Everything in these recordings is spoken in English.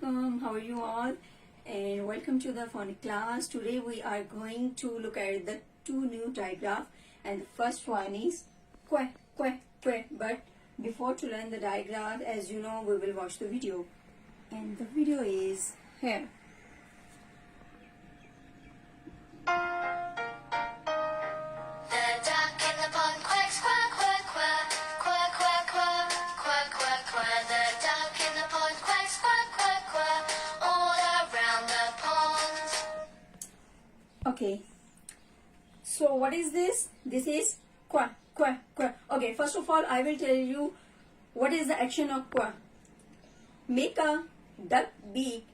Assalamualaikum. How are you all? And welcome to the phonics class. Today we are going to look at the two new diagraph, and the first one is que, que, que. But before to learn the diagraph, as you know, we will watch the video, and the video is here. Okay, so what is this? This is qua, qua, qua. Okay, first of all, I will tell you what is the action of qua. Make a duck beak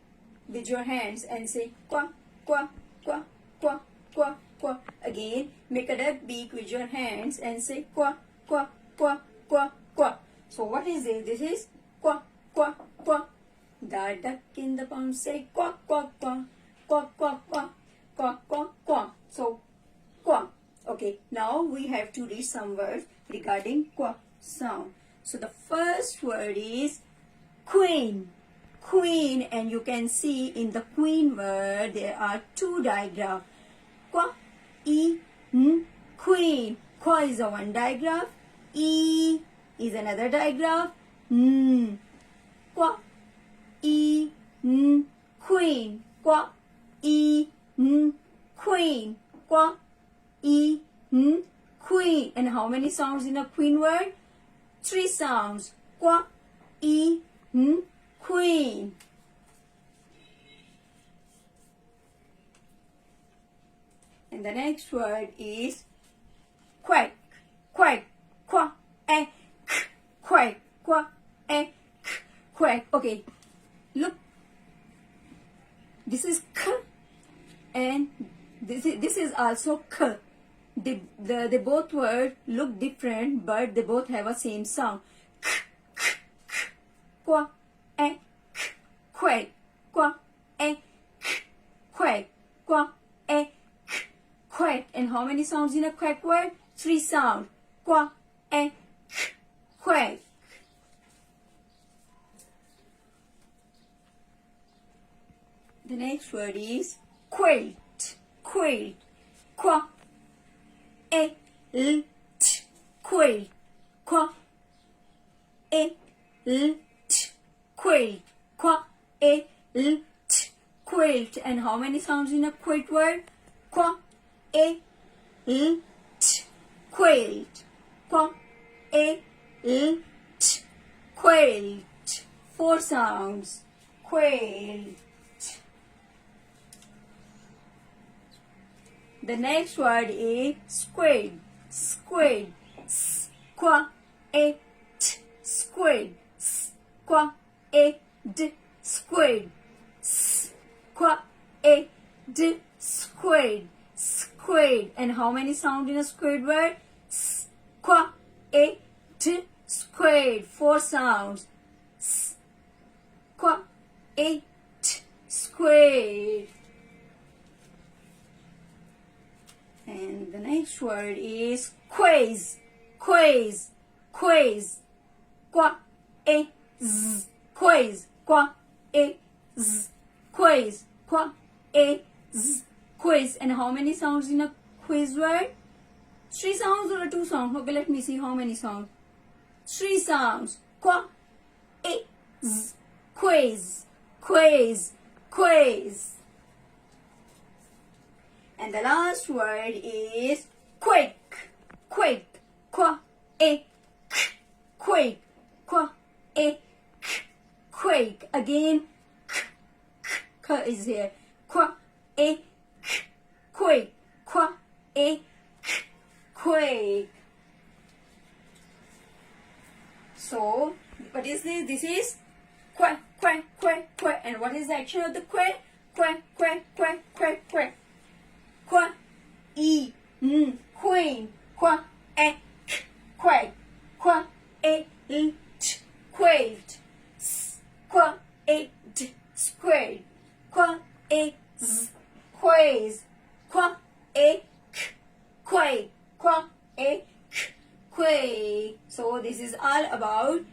with your hands and say qua, qua, qua, qua, qua, qua. Again, make a duck beak with your hands and say qua, qua, qua, qua, qua. So what is this? This is qua, qua, qua. The duck in the pond say qua, qua, qua, qua, qua, qua. Qua, qua, qua. So, qua. Okay, now we have to read some words regarding qua sound. So, the first word is queen. Queen, and you can see in the queen word there are two diagrams. Qua, e, n, queen. Qua is a one diagram. E is another diagram. N. Qua, e, n, queen. Qua, e, n, queen. Qua, e, n, queen. And how many sounds in a queen word? 3 sounds. Qua, e, n, queen. And the next word is quack. Quack. Qua, e, k. Quack. Qua, e, k. Quack. Okay. Look. This is k. And this is also k. They both words look different, but they both have a same sound. K, k, k. Qua, e, k. Quack. Qua, e, k. Quack. Qua, e, k. Quack. And how many sounds in a quack word? 3 sounds. Qua, e, k. Quack. The next word is quilt. Quilt. Qua, e, l, t. Quilt. Qua, e, l, t. Quilt. Qua, e, l, t. Quilt. And how many sounds in a quilt word? Qua, e, l, t. Quilt. Qua, e, l, t. Quilt. 4 sounds. Quilt. The next word is squid. Squid. Qua, e, t. Squid. Qua, e, d. Squid. Qua, e, d. Squid. Squid. And how many sounds in a squid word? Qua, e, d. Squid. 4 sounds. Qua, e, t. Squid. And the next word is quiz. Quiz. Quiz. Qua, e, z. Quiz. Qua, e, z. Quiz. Qua, e, z. Quiz. And how many sounds in a quiz word? 3 sounds or 2 sounds? Okay, let me see how many sounds. 3 sounds. Qua, e, z. Quiz. Quiz. Quiz. And the last word is quick. Quick. Qua, e, k. Quick. Qua, e, k. Quick. Again, k, k, k is here. Qua, e, k. Quick. Qua, e, k. Quick. So, what is this? This is quack, quack, quack, quack. And what is the action of the quack? Quack, quack, quack, quack, quack. Qua, e, n, queen. Qua, e, k. Quack. Qua, e, l, t. Quailed. Qua, e, d. Squared. Qua, e, z. Quiz. Qua, e, k. Quake. Qua, e, k. Quake. So this is all about